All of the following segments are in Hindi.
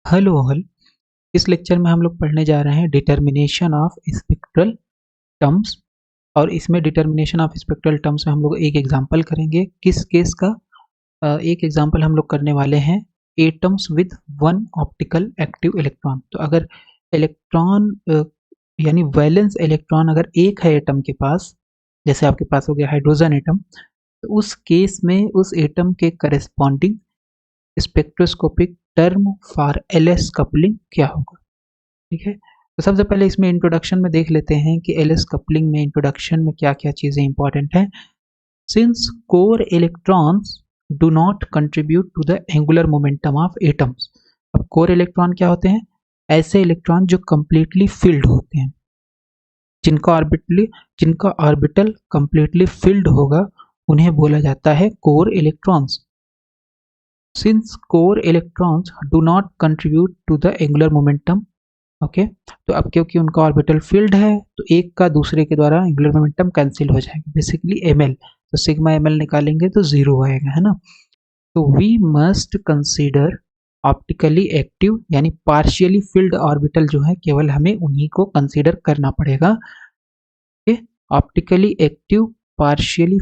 Hello all. इस लेक्चर में हम लोग पढ़ने जा रहे हैं डिटर्मिनेशन ऑफ स्पेक्ट्रल टर्म्स। और इसमें डिटर्मिनेशन ऑफ स्पेक्ट्रल टर्म्स में हम लोग एक एग्जांपल करेंगे। किस केस का? एक एग्जांपल हम लोग करने वाले हैं atoms with one optical active electron. तो अगर इलेक्ट्रॉन यानी वैलेंस इलेक्ट्रॉन अगर एक है एटम के पास, जैसे आपके पास हो गया हाइड्रोजन एटम, तो उस केस में उस एटम के corresponding spectroscopic term for LS coupling क्या होगा। ठीक है, तो सबसे पहले इसमें इंट्रोडक्शन में देख लेते हैं कि एलएस कपलिंग में इंट्रोडक्शन में क्या क्या चीज़ें इंपॉर्टेंट हैं। Since core electrons do not contribute to the angular momentum of atoms. अब कोर इलेक्ट्रॉन क्या होते हैं? ऐसे इलेक्ट्रॉन जो कंप्लीटली फिल्ड होते हैं, जिनका ऑर्बिटल कंप्लीटली फिल्ड होगा, उन्हें बोला जाता है core electrons. Since core electrons do not contribute to the angular momentum, okay, तो अब क्योंकि उनका ऑर्बिटल फील्ड है तो एक का दूसरे के द्वारा एंगुलर मोमेंटम कैंसिल हो जाएगा, बेसिकली एम एल। तो सिग्मा एम एल निकालेंगे तो जीरो आएगा, है ना। तो we must consider optically active यानी पार्शियली फिल्ड ऑर्बिटल जो है, केवल हमें उन्हीं को कंसीडर करना पड़ेगा। Optically active partially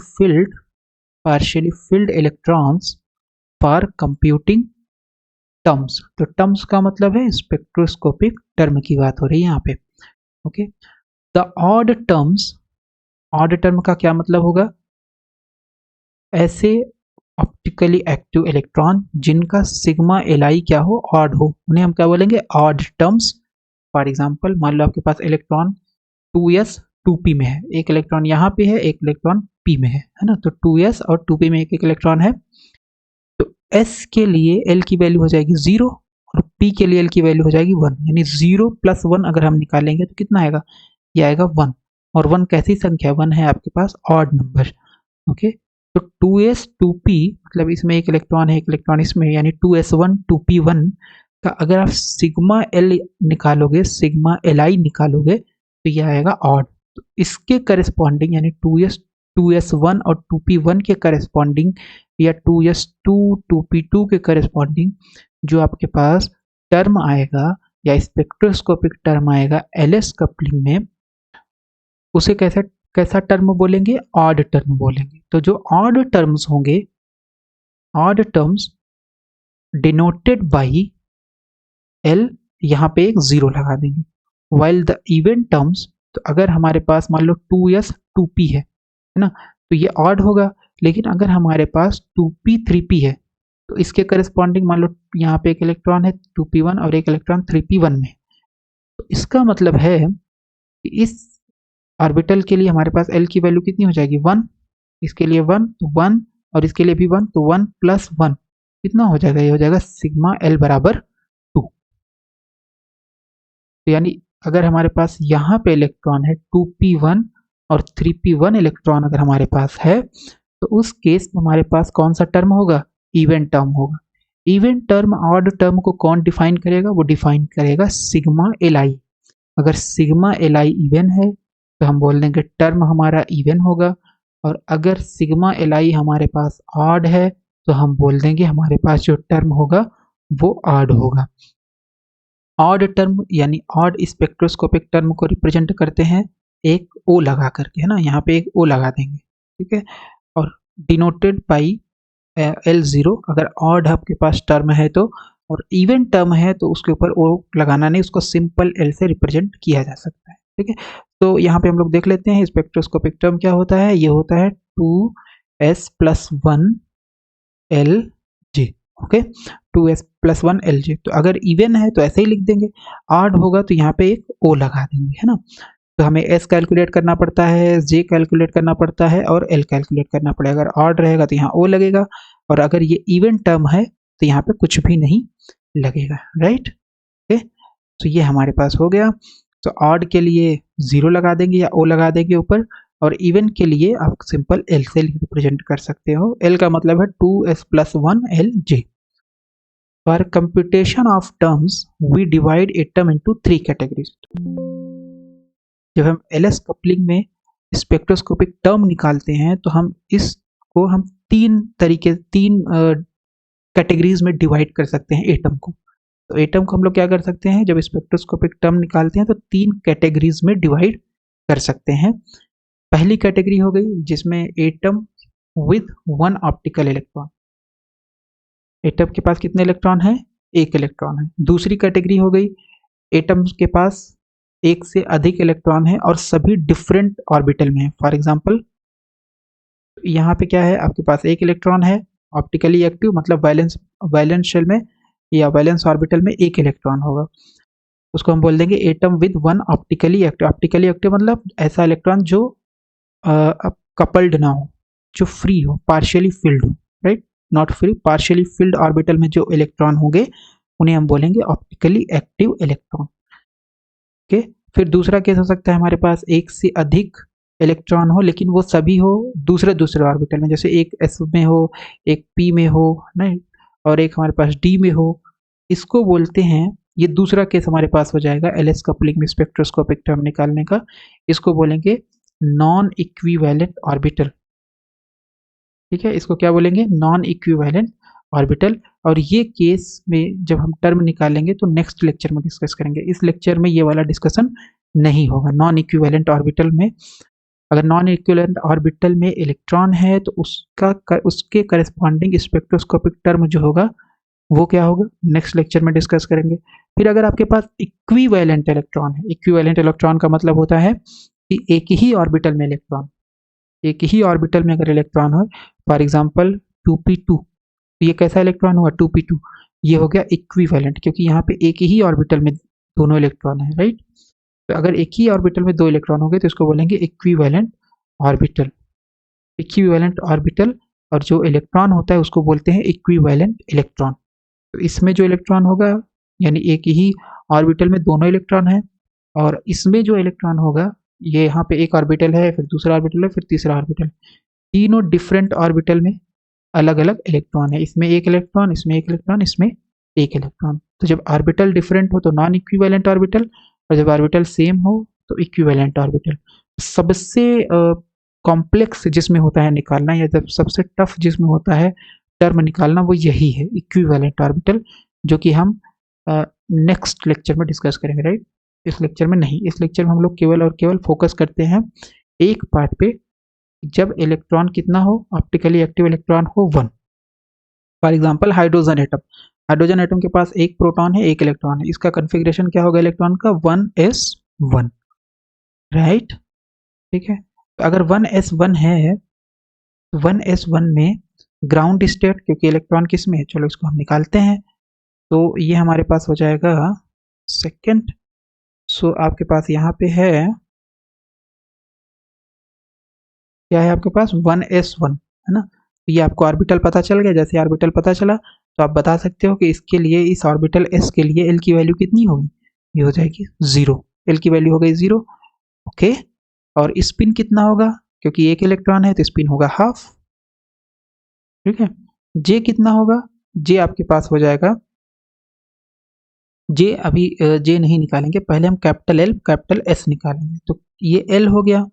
filled electrons for computing terms. तो टर्म्स का मतलब है स्पेक्ट्रोस्कोपिक टर्म की बात हो रही है यहाँ पे। ओके, द ऑड टर्म का क्या मतलब होगा? ऐसे ऑप्टिकली एक्टिव इलेक्ट्रॉन जिनका सिग्मा एल क्या हो, ऑड हो, उन्हें हम क्या बोलेंगे? Odd terms. फॉर एग्जाम्पल, मान लो आपके पास इलेक्ट्रॉन 2s 2p में है, एक इलेक्ट्रॉन यहाँ पे है, एक इलेक्ट्रॉन p में है ना। तो 2s और 2p में एक एक इलेक्ट्रॉन है। तो s के लिए l की वैल्यू हो जाएगी 0 और p के लिए l की वैल्यू हो जाएगी 1, यानी 0 + 1 अगर हम निकालेंगे तो कितना आएगा? ये आएगा 1। और 1 कैसी संख्या? 1 है आपके पास ऑड नंबर। ओके, तो 2s 2p मतलब इसमें एक इलेक्ट्रॉन है, एक इलेक्ट्रॉन इसमें, यानी 2s1 2p1 का अगर आप सिग्मा एल निकालोगे, सिग्मा एल आई निकालोगे, तो यह आएगा ऑड। तो इसके करस्पॉन्डिंग यानी 2s1 और 2p1 के करस्पॉन्डिंग या 2s2 2p2 के करस्पॉन्डिंग जो आपके पास टर्म आएगा या स्पेक्ट्रोस्कोपिक टर्म आएगा एलएस कपलिंग में, उसे कैसा टर्म बोलेंगे? ऑड टर्म बोलेंगे। तो जो ऑड टर्म्स होंगे, odd terms denoted by L, यहाँ पे एक 0 लगा देंगे। वाइल द इवन टर्म्स, तो अगर हमारे पास मान लो 2s 2p है ना, तो ये ऑड होगा। लेकिन अगर हमारे पास 2p 3p है, तो इसके करस्पॉन्डिंग मान लो यहाँ पे एक इलेक्ट्रॉन है 2p1 और एक इलेक्ट्रॉन 3p1 में, तो इसका मतलब है कि इस ऑर्बिटल के लिए हमारे पास एल की वैल्यू कितनी हो जाएगी? 1। इसके लिए 1 तो 1, और इसके लिए भी 1 तो 1 + 1 कितना हो जाएगा? ये हो जाएगा सिग्मा एल बराबर 2। तो यानी अगर हमारे पास यहाँ पे इलेक्ट्रॉन है 2p1 और 3p1 इलेक्ट्रॉन अगर हमारे पास है, तो उस केस में हमारे पास कौन सा टर्म होगा? इवन टर्म होगा। इवन टर्म ऑड टर्म को कौन डिफाइन करेगा? वो डिफाइन करेगा सिग्मा एल आई। अगर सिग्मा एल आई इवन है तो हम बोल देंगे टर्म हमारा इवन होगा, और अगर सिग्मा एल आई हमारे पास ऑड है तो हम बोल देंगे हमारे पास जो टर्म होगा वो ऑड होगा। ऑड टर्म यानी ऑड स्पेक्ट्रोस्कोपिक टर्म को रिप्रेजेंट करते हैं एक ओ लगा करके, है ना, यहाँ पे एक ओ लगा देंगे, ठीक है। और डिनोटेड बाई L0 अगर ऑड आपके पास टर्म है तो, और इवन टर्म है तो उसके ऊपर ओ लगाना नहीं, उसको सिंपल एल से रिप्रेजेंट किया जा सकता है, ठीक है। तो यहाँ पे हम लोग देख लेते हैं स्पेक्ट्रोस्कोपिक टर्म क्या होता है। ये होता है 2s + 1 Lg, okay, 2s + 1 Lg। तो अगर इवन है तो ऐसे ही लिख देंगे, ऑड होगा तो यहाँ पे एक ओ लगा देंगे, है ना। तो हमें s कैलकुलेट करना पड़ता है, j कैलकुलेट करना पड़ता है और l कैलकुलेट करना पड़ेगा। अगर ऑड रहेगा तो यहाँ o लगेगा, और अगर ये इवन टर्म है तो यहाँ पे कुछ भी नहीं लगेगा, राइट। ओके, तो ये हमारे पास हो गया। तो ऑड के लिए 0 लगा देंगे या o लगा देंगे ऊपर, और इवन के लिए आप सिंपल l से रिप्रेजेंट कर सकते हो। l का मतलब है 2s + 1 Lj। For computation of terms we divide a term into 3 categories. जब हम एलएस कपलिंग में स्पेक्ट्रोस्कोपिक टर्म निकालते हैं तो हम इसको तीन कैटेगरीज में डिवाइड कर सकते हैं एटम को। तो एटम को हम लोग क्या कर सकते हैं, जब स्पेक्ट्रोस्कोपिक टर्म निकालते हैं तो 3 कैटेगरीज में डिवाइड कर सकते हैं। पहली कैटेगरी हो गई जिसमें atom with 1 optical electron, atom के पास कितने इलेक्ट्रॉन है, 1 इलेक्ट्रॉन है। दूसरी कैटेगरी हो गई एटम्स के पास एक से अधिक इलेक्ट्रॉन है और सभी डिफरेंट ऑर्बिटल में है। फॉर एग्जांपल यहाँ पे क्या है, आपके पास 1 इलेक्ट्रॉन है, ऑप्टिकली एक्टिव मतलब वैलेंस शेल में या वैलेंस ऑर्बिटल में 1 इलेक्ट्रॉन होगा, उसको हम बोल देंगे atom with 1 optically active. Optically active मतलब ऐसा इलेक्ट्रॉन जो कपल्ड ना हो, जो फ्री हो, पार्शियली फिल्ड हो, right, not free, partially filled orbital में जो इलेक्ट्रॉन होंगे उन्हें हम बोलेंगे ऑप्टिकली एक्टिव इलेक्ट्रॉन। ओके, फिर दूसरा केस हो सकता है हमारे पास एक से अधिक इलेक्ट्रॉन हो लेकिन वो सभी हो दूसरे दूसरे ऑर्बिटल में, जैसे एक एस में हो, एक पी में हो, नहीं, और एक हमारे पास डी में हो, इसको बोलते हैं, ये दूसरा केस हमारे पास हो जाएगा एलएस कपलिंग में स्पेक्ट्रोस्कोपिक टर्म निकालने का, इसको बोलेंगे नॉन इक्विवेलेंट ऑर्बिटल। ठीक है, इसको क्या बोलेंगे, नॉन इक्विवेलेंट ऑर्बिटल। और ये केस में जब हम टर्म निकालेंगे तो नेक्स्ट लेक्चर में डिस्कस करेंगे, इस लेक्चर में ये वाला डिस्कशन नहीं होगा। नॉन इक्विवेलेंट ऑर्बिटल में, अगर नॉन इक्विवेलेंट ऑर्बिटल में इलेक्ट्रॉन है तो उसके करस्पॉन्डिंग स्पेक्ट्रोस्कोपिक टर्म जो होगा वो क्या होगा, नेक्स्ट लेक्चर में डिस्कस करेंगे। फिर अगर आपके पास इक्विवेलेंट इलेक्ट्रॉन है, इक्विवेलेंट इलेक्ट्रॉन का मतलब होता है कि एक ही ऑर्बिटल में इलेक्ट्रॉन, एक ही ऑर्बिटल में अगर इलेक्ट्रॉन हो, फॉर एग्जांपल 2p2, तो ये कैसा इलेक्ट्रॉन हुआ 2p2, ये हो गया इक्विवेलेंट क्योंकि यहाँ पे एक ही ऑर्बिटल में दोनों इलेक्ट्रॉन है, राइट। तो अगर एक ही ऑर्बिटल में 2 इलेक्ट्रॉन हो गए तो इसको बोलेंगे इक्विवेलेंट ऑर्बिटल, इक्विवेलेंट ऑर्बिटल। और जो इलेक्ट्रॉन होता है उसको बोलते हैं इक्विवेलेंट इलेक्ट्रॉन। तो इसमें जो इलेक्ट्रॉन होगा यानी एक ही ऑर्बिटल में दोनों इलेक्ट्रॉन है, और इसमें जो इलेक्ट्रॉन होगा, ये यहाँ पे एक ऑर्बिटल है, फिर दूसरा ऑर्बिटल है, फिर तीसरा ऑर्बिटल, तीनों डिफरेंट ऑर्बिटल में अलग अलग इलेक्ट्रॉन है, इसमें एक इलेक्ट्रॉन, इसमें एक इलेक्ट्रॉन, इसमें एक इलेक्ट्रॉन। तो जब ऑर्बिटल डिफरेंट हो तो नॉन इक्विवेलेंट ऑर्बिटल, और जब ऑर्बिटल सेम हो तो इक्विवेलेंट ऑर्बिटल। सबसे कॉम्प्लेक्स जिसमें होता है निकालना, या जब सबसे टफ जिसमें होता है टर्म निकालना, वो यही है इक्विवेलेंट ऑर्बिटल, जो कि हम नेक्स्ट लेक्चर में डिस्कस करेंगे, राइट। इस लेक्चर में नहीं, इस लेक्चर में हम लोग केवल और केवल फोकस करते हैं एक पार्ट पे, जब इलेक्ट्रॉन कितना हो, ऑप्टिकली एक्टिव इलेक्ट्रॉन हो 1। For example hydrogen atom, hydrogen atom के पास एक प्रोटॉन है, एक इलेक्ट्रॉन है, इसका कॉन्फ़िगरेशन क्या होगा इलेक्ट्रॉन का, 1s1, राइट। ठीक है, तो अगर 1s1 है तो 1s1 में ग्राउंड स्टेट, क्योंकि इलेक्ट्रॉन किस में है, चलो इसको हम निकालते हैं, तो ये हमारे पास हो जाएगा सेकेंड। सो आपके पास यहाँ पे है, क्या है आपके पास 1s1, है ना। तो ये आपको ऑर्बिटल पता चल गया, जैसे ऑर्बिटल पता चला तो आप बता सकते हो कि इसके लिए, इस ऑर्बिटल s के लिए l की वैल्यू कितनी होगी, ये हो जाएगी 0, l की वैल्यू हो गई 0। ओके, और स्पिन कितना होगा, क्योंकि एक इलेक्ट्रॉन है तो स्पिन होगा हाफ। ठीक है, जे कितना होगा, जे आपके पास हो जाएगा, जे अभी जे नहीं निकालेंगे, पहले हम कैपिटल एल कैपिटल एस निकालेंगे। तो ये एल हो गया,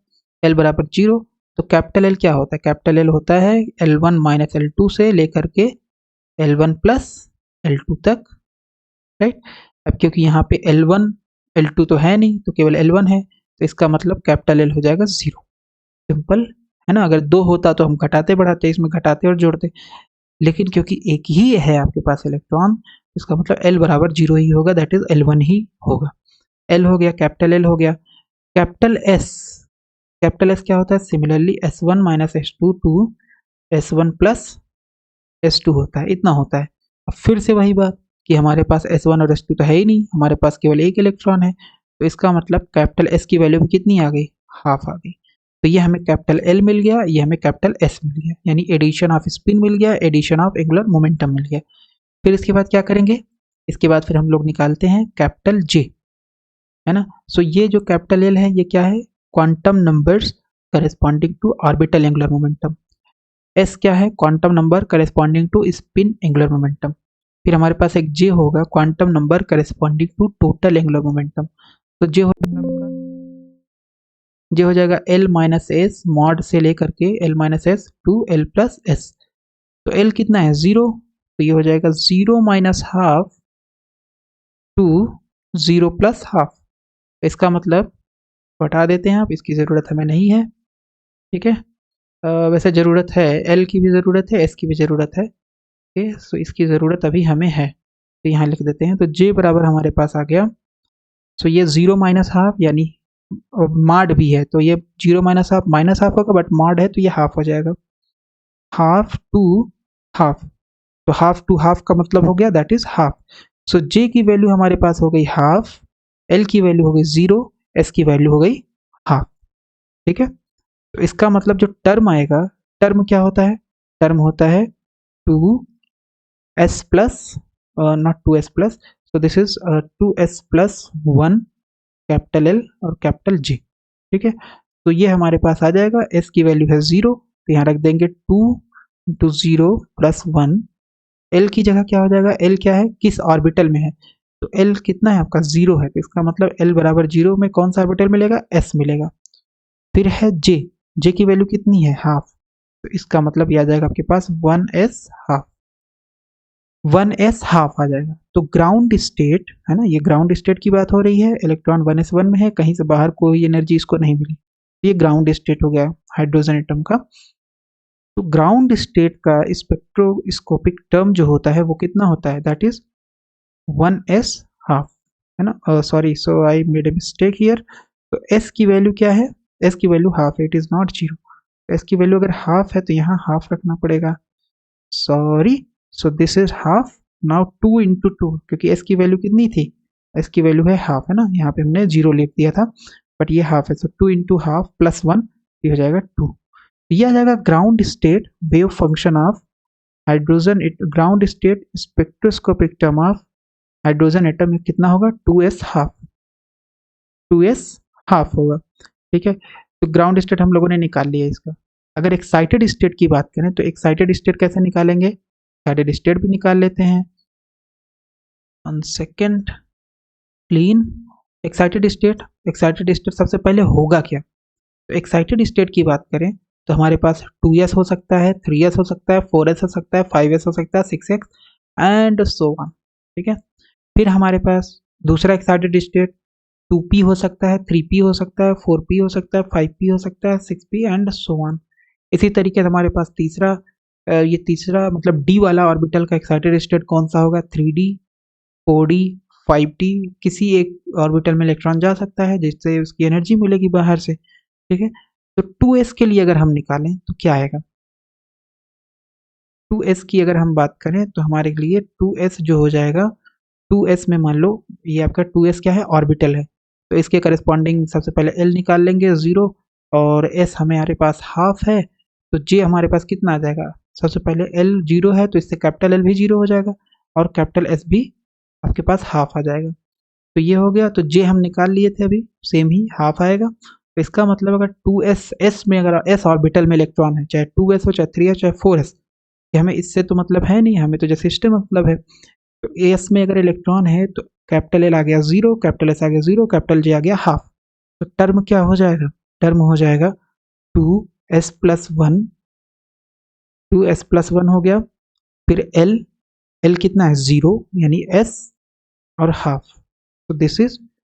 एल बराबर 0, तो कैपिटल एल क्या होता है, कैपिटल एल होता है L1 माइनस L2 से लेकर के L1 प्लस L2 तक, राइट। अब क्योंकि यहाँ पे L1 L2 तो है नहीं, तो केवल L1 है, तो इसका मतलब कैपिटल एल हो जाएगा 0, सिंपल है ना। अगर 2 होता तो हम घटाते बढ़ाते, इसमें घटाते और जोड़ते, लेकिन क्योंकि एक ही है आपके पास इलेक्ट्रॉन, इसका मतलब L बराबर 0 ही होगा, दैट इज L1 ही होगा। L हो गया, कैपिटल L हो गया। कैपिटल S क्या होता है, similarly S1 minus S2 to S1 plus S2 होता है, इतना होता है। अब फिर से वही बात कि हमारे पास S1 और S2 तो है ही नहीं, हमारे पास केवल एक इलेक्ट्रॉन है, तो इसका मतलब कैपिटल S की वैल्यू भी कितनी आ गई, हाफ आ गई। तो ये हमें कैपिटल L मिल गया, ये हमें कैपिटल S मिल गया, यानी एडिशन ऑफ स्पिन मिल गया, एडिशन ऑफ एंगुलर मोमेंटम मिल गया। फिर इसके बाद क्या करेंगे, इसके बाद फिर हम लोग निकालते हैं कैपिटल J, है ना। सो ये जो कैपिटल L है ये क्या है, quantum numbers corresponding to orbital angular momentum. S क्या है, quantum number corresponding to spin angular momentum. फिर हमारे पास एक J होगा, quantum number corresponding to total angular momentum. तो J हो जाएगा L माइनस एस मॉड से लेकर के L minus S to L plus S. तो L कितना है 0, तो ये हो जाएगा 0 minus half to 0 plus half. इसका मतलब हटा देते हैं आप, इसकी ज़रूरत हमें नहीं है। ठीक है, वैसे ज़रूरत है, एल की भी ज़रूरत है, एस की भी ज़रूरत है। ओके, सो इसकी ज़रूरत अभी हमें है, तो यहाँ लिख देते हैं। तो जे बराबर हमारे पास आ गया। सो ये 0 माइनस हाफ यानी माड भी है, तो ये 0 माइनस हाफ होगा, बट माड है तो ये हाफ हो जाएगा। हाफ टू हाफ, तो हाफ टू हाफ का मतलब हो गया दैट इज हाफ। सो जे की वैल्यू हमारे पास हो गई हाफ, एल की वैल्यू हो गई 0, एस की वैल्यू हो गई हाफ। ठीक है, तो इसका मतलब जो टर्म आएगा, टर्म क्या होता है? टर्म होता है 2s plus, not 2s plus, so this is 2s plus 1 capital L और कैपिटल जी। ठीक है, तो ये हमारे पास आ जाएगा। s की वैल्यू है 0, तो यहाँ रख देंगे 2 इंटू 0 प्लस 1। एल की जगह क्या हो जाएगा? एल क्या है, किस ऑर्बिटल में है? तो एल कितना है आपका? 0 है, तो इसका मतलब एल बराबर 0 में कौन सा ऑर्बिटल मिलेगा? एस मिलेगा। फिर है जे, जे की वैल्यू कितनी है? हाफ, तो इसका मतलब ये आ जाएगा आपके पास 1s हाफ, 1s हाफ आ जाएगा। तो ग्राउंड स्टेट है ना, ये ग्राउंड स्टेट की बात हो रही है, इलेक्ट्रॉन 1s1 में है, कहीं से बाहर कोई एनर्जी इसको नहीं मिली, ये ग्राउंड स्टेट हो गया हाइड्रोजन एटम का। तो ग्राउंड स्टेट का स्पेक्ट्रोस्कोपिक टर्म जो होता है वो कितना होता है? दैट इज 1s हाफ, है ना। Sorry, so I made a mistake here. तो s की वैल्यू क्या है? s की वैल्यू हाफ है, इट इज नॉट 0। s की वैल्यू अगर हाफ है तो यहाँ हाफ रखना पड़ेगा, sorry. So this is half. Now 2 into two, क्योंकि s की वैल्यू कितनी थी? s की वैल्यू है हाफ, है ना, यहाँ पे हमने 0 लिख दिया था, बट ये हाफ है। सो 2 इंटू हाफ प्लस 1, ये हो जाएगा 2। ये आ जाएगा ground state wave function of hydrogen. Ground state spectroscopic term of hydrogen atom में कितना होगा? 2s हाफ, 2s हाफ होगा। ठीक है, तो ग्राउंड स्टेट हम लोगों ने निकाल लिया इसका। अगर एक्साइटेड स्टेट की बात करें तो एक्साइटेड स्टेट कैसे निकालेंगे? एक्साइटेड स्टेट भी निकाल लेते हैं। 1 second, clean excited state. Excited state सबसे पहले होगा क्या? तो एक्साइटेड स्टेट की बात करें तो हमारे पास 2s हो सकता है, 3s हो सकता है, 4s हो सकता है, 5s हो सकता है, 6x एंड सो ऑन। ठीक है, फिर हमारे पास दूसरा एक्साइटेड स्टेट 2p हो सकता है, 3p हो सकता है, 4p हो सकता है, 5p हो सकता है, 6p एंड सो ऑन। इसी तरीके से हमारे पास तीसरा, ये तीसरा मतलब डी वाला ऑर्बिटल का एक्साइटेड स्टेट कौन सा होगा? 3d, 4d, 5d, किसी एक ऑर्बिटल में इलेक्ट्रॉन जा सकता है जिससे उसकी एनर्जी मिलेगी बाहर से। ठीक है, तो 2s के लिए अगर हम निकालें तो क्या आएगा? 2s की अगर हम बात करें तो हमारे लिए 2s जो हो जाएगा, 2s में मान लो ये आपका 2s क्या है? ऑर्बिटल है, तो इसके करस्पॉन्डिंग सबसे पहले l निकाल लेंगे 0, और s हमारे पास हाफ है, तो j हमारे पास कितना आ जाएगा? सबसे पहले l 0 है, तो इससे कैपिटल L भी 0 हो जाएगा और कैपिटल S भी आपके पास हाफ आ जाएगा। तो ये हो गया, तो j हम निकाल लिए थे अभी, सेम ही हाफ आएगा। तो इसका मतलब अगर 2s, s में अगर s ऑर्बिटल में इलेक्ट्रॉन है, चाहे 2s हो, चाहे 3s, चाहे 4s, ये हमें इससे तो मतलब है नहीं, हमें तो जैसे सिस्टम मतलब है। तो एस में अगर इलेक्ट्रॉन है तो कैपिटल एल आ गया 0, कैपिटल एस आ गया 0, कैपिटल जे आ गया हाफ। तो टर्म क्या हो जाएगा? टर्म हो जाएगा 2s+1, 2s+1 हो गया। फिर एल, एल कितना है? 0, यानी एस और हाफ, तो दिस इज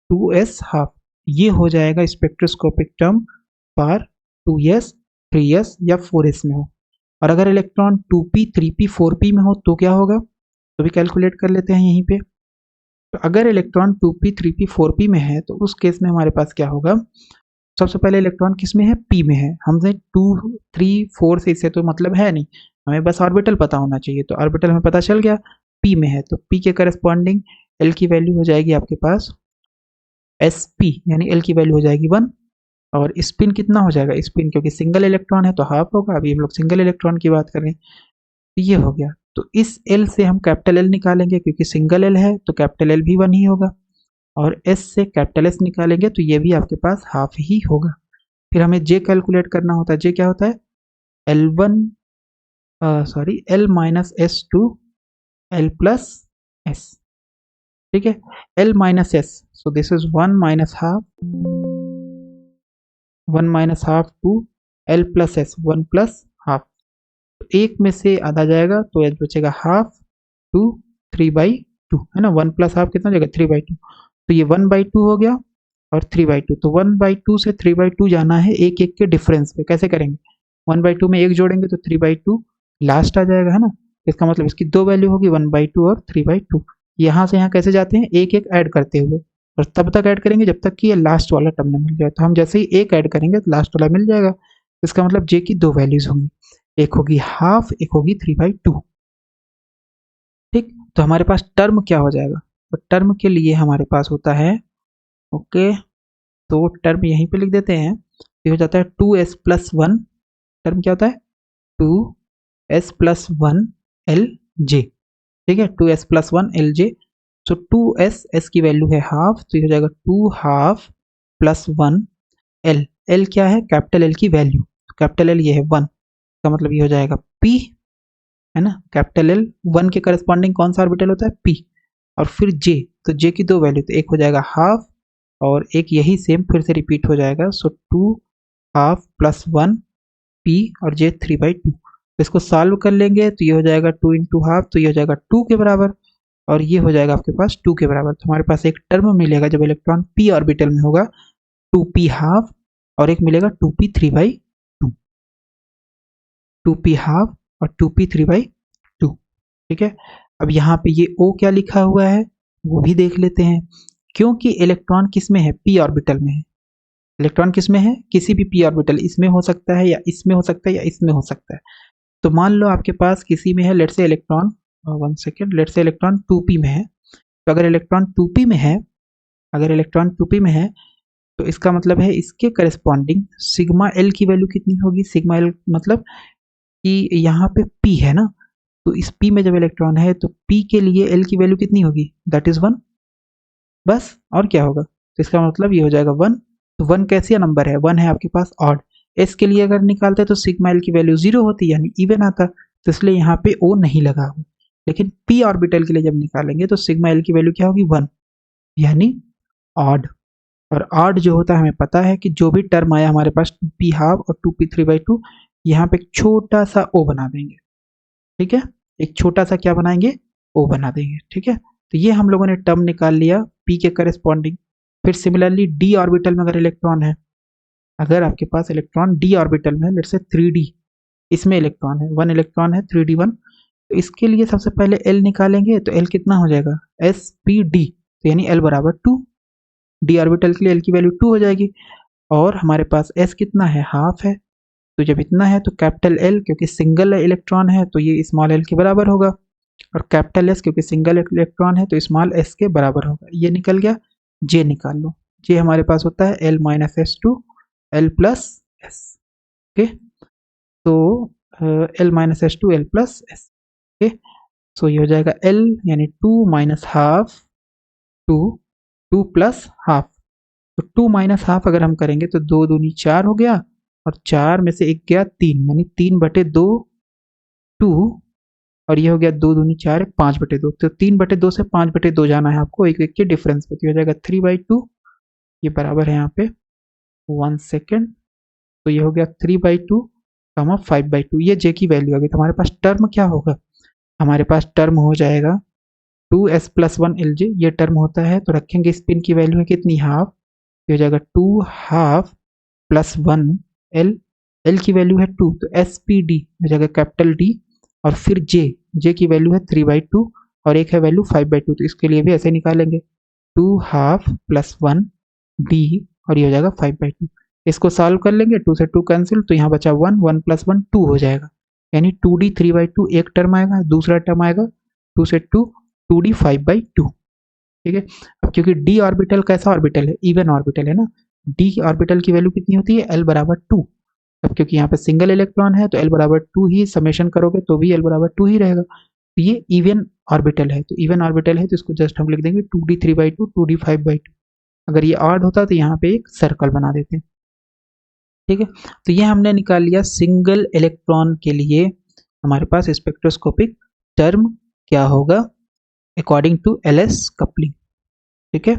2s हाफ। ये हो जाएगा spectroscopic term for 2s, 3s या 4s में हो। और अगर इलेक्ट्रॉन 2p, 3p, 4p में हो तो क्या होगा? तो भी कैलकुलेट कर लेते हैं यहीं पे। तो अगर इलेक्ट्रॉन 2p, 3p, 4p में है तो उस केस में हमारे पास क्या होगा? सबसे पहले इलेक्ट्रॉन किस में है? p में है। हमसे 2, 3, 4 से इससे तो मतलब है नहीं, हमें बस ऑर्बिटल पता होना चाहिए। तो ऑर्बिटल हमें पता चल गया p में है, तो p के करस्पॉन्डिंग l की वैल्यू हो जाएगी आपके पास sp, यानी l की वैल्यू हो जाएगी 1। और स्पिन कितना हो जाएगा? स्पिन क्योंकि सिंगल इलेक्ट्रॉन है तो हाफ होगा, अभी हम लोग सिंगल इलेक्ट्रॉन की बात कर रहे हैं, तो ये हो गया। तो इस L से हम कैपिटल L निकालेंगे, क्योंकि सिंगल L है तो कैपिटल L भी 1 ही होगा, और S से कैपिटल S निकालेंगे तो ये भी आपके पास हाफ ही होगा। फिर हमें J कैलकुलेट करना होता है। J क्या होता है? L1, sorry, L minus S to L plus S. ठीक है, L minus S, so this is 1 minus half, 1 minus half to L plus S, 1 plus half. एक में से आधा जाएगा तो एच बचेगा हाफ टू 3/2। टू, है ना। 1 प्लस हाफ कितना हो जाएगा 3/2। तो ये 1/2 हो गया और 3/2। तो 1/2 से 3/2 जाना है एक एक के डिफरेंस पे। कैसे करेंगे, 1/2 में एक जोड़ेंगे तो 3/2 लास्ट आ जाएगा, है ना। इसका मतलब इसकी दो वैल्यू होगी 1/2 और 3/2। यहाँ से यहाँ कैसे जाते हैं, एक एक ऐड करते हुए, और तब तक ऐड करेंगे जब तक कि ये लास्ट वाला टर्म न मिल जाए। तो हम जैसे ही एक ऐड करेंगे तो लास्ट वाला मिल जाएगा। इसका मतलब जे की दो वैल्यूज होंगी, एक होगी हाफ, एक होगी 3/2। ठीक, तो हमारे पास टर्म क्या हो जाएगा, तो टर्म के लिए हमारे पास होता है, ओके, तो टर्म यहीं पे लिख देते हैं। ये हो जाता है 2s+1। टर्म क्या होता है, 2s+1 एल जे। ठीक है, 2s+1 LJ। सो 2s, s की वैल्यू है हाफ, तो ये हो जाएगा 2 ½ + 1 L। L क्या है, कैपिटल L की वैल्यू, तो कैपिटल L ये है 1, का मतलब ये हो जाएगा P, है ना। कैपिटल L 1 के करस्पॉन्डिंग कौन सा ऑर्बिटल होता है, P। और फिर J, तो J की दो वैल्यू, तो एक हो जाएगा हाफ और एक यही सेम फिर से रिपीट हो जाएगा। सो 2½ + 1 P और J 3/2। तो इसको सॉल्व कर लेंगे तो ये हो जाएगा 2 × हाफ, तो ये हो जाएगा 2 के बराबर, और ये हो जाएगा आपके पास 2 के बराबर। तो हमारे पास एक टर्म मिलेगा जब इलेक्ट्रॉन p ऑर्बिटल में होगा, 2p½ और एक मिलेगा 2p 3/2, 2p½ और 2p 3/2। ठीक है, अब यहाँ पे ये O क्या लिखा हुआ है वो भी देख लेते हैं। क्योंकि इलेक्ट्रॉन किस में है, p ऑर्बिटल में है। इलेक्ट्रॉन किस में है, किसी भी p ऑर्बिटल, इसमें हो सकता है या इसमें हो सकता है या इसमें हो सकता है। तो मान लो आपके पास किसी में है, let's say electron, 1 second, let's say electron 2p में है। तो अगर इलेक्ट्रॉन 2p में है, अगर इलेक्ट्रॉन 2p में है, तो इसका मतलब है इसके करस्पॉन्डिंग सिग्मा एल की वैल्यू कितनी होगी। सिग्मा एल मतलब कि यहाँ पे p है ना, तो इस p में जब इलेक्ट्रॉन है तो p के लिए l की वैल्यू कितनी होगी, दैट इज 1, बस। और क्या होगा, तो इसका मतलब ये हो जाएगा 1। तो 1 कैसी नंबर है, 1 है आपके पास ऑड। s के लिए अगर निकालते तो सिग्मा एल की वैल्यू 0 होती, यानी इवन आता, तो इसलिए यहाँ पे o नहीं लगा हुआ। लेकिन p ऑर्बिटल के लिए जब निकालेंगे तो सिग्मा एल की वैल्यू क्या होगी, 1, यानी ऑड। और ऑड जो होता है हमें पता है कि जो भी टर्म आया हमारे पास 2p½ और 2p 3/2, यहाँ पे एक छोटा सा o बना देंगे। ठीक है, एक छोटा सा क्या बनाएंगे, o बना देंगे। ठीक है, तो ये हम लोगों ने टर्म निकाल लिया p के करस्पॉन्डिंग। फिर सिमिलरली d ऑर्बिटल में अगर इलेक्ट्रॉन है, अगर आपके पास इलेक्ट्रॉन d ऑर्बिटल में, लेट्स से 3d, इसमें इलेक्ट्रॉन है, 1 इलेक्ट्रॉन है 3d1, तो इसके लिए सबसे पहले l निकालेंगे। तो l कितना हो जाएगा, sp_d, तो यानी l बराबर 2। डी ऑर्बिटल के लिए l की वैल्यू 2 हो जाएगी, और हमारे पास s कितना है, हाफ है। तो जब इतना है तो कैपिटल L, क्योंकि सिंगल इलेक्ट्रॉन है तो ये स्मॉल l के बराबर होगा, और कैपिटल S क्योंकि सिंगल इलेक्ट्रॉन है तो स्मॉल s के बराबर होगा। ये निकल गया। j निकाल लो, j हमारे पास होता है L - S2 L + S। Okay, तो L - S2 L + S। Okay, so ये हो जाएगा L यानी 2 - ½ 2 2 + ½ तो 2 - ½ अगर हम करेंगे तो 2 दूनी 4 हो गया, और 4 में से 1 गया 3, यानी 3/2 2, और ये हो गया 2 दूनी 4 5/2। तो 3/2 से 5/2 जाना है आपको एक एक के डिफरेंस पे, तो हो जाएगा 3/2, ये बराबर है यहाँ पे 1 सेकेंड, तो ये हो गया 3/2 5/2, ये जे की वैल्यू आ गई। तो हमारे पास टर्म क्या होगा, हमारे पास टर्म हो जाएगा 2s+1 LJ, ये टर्म होता है। तो रखेंगे स्पिन की वैल्यू है कितनी, हाफ, ये हो जाएगा 2½ + 1 L, L की वैल्यू है 2, तो SPD हो जाएगा कैपिटल D, और फिर J की वैल्यू है 3/2 और एक है वैल्यू 5/2, तो इसके लिए भी ऐसे निकालेंगे 2½ + 1 D, और ये हो जाएगा 5/2। इसको सॉल्व कर लेंगे, 2 से 2 कैंसिल, तो यहाँ बचा 1, 1 + 1 2 हो जाएगा, यानी 2D 3/2 एक टर्म आएगा, दूसरा टर्म आएगा 2 से 2 2D 5/2। ठीक है, अब क्योंकि d ऑर्बिटल कैसा ऑर्बिटल है, इवन ऑर्बिटल है ना, d ऑर्बिटल की वैल्यू कितनी होती है, l बराबर 2। अब क्योंकि यहाँ पे सिंगल इलेक्ट्रॉन है तो l बराबर 2 ही समेशन करोगे तो भी l बराबर 2 ही रहेगा। तो ये इवन ऑर्बिटल है, तो इवन ऑर्बिटल है तो इसको जस्ट हम लिख देंगे 2D 3/2 2D 5/2। अगर ये ऑड होता तो यहाँ पे एक सर्कल बना देते। ठीक है, तो ये हमने निकाल लिया सिंगल इलेक्ट्रॉन के लिए हमारे पास स्पेक्ट्रोस्कोपिक टर्म क्या होगा अकॉर्डिंग टू LS कपलिंग। ठीक है,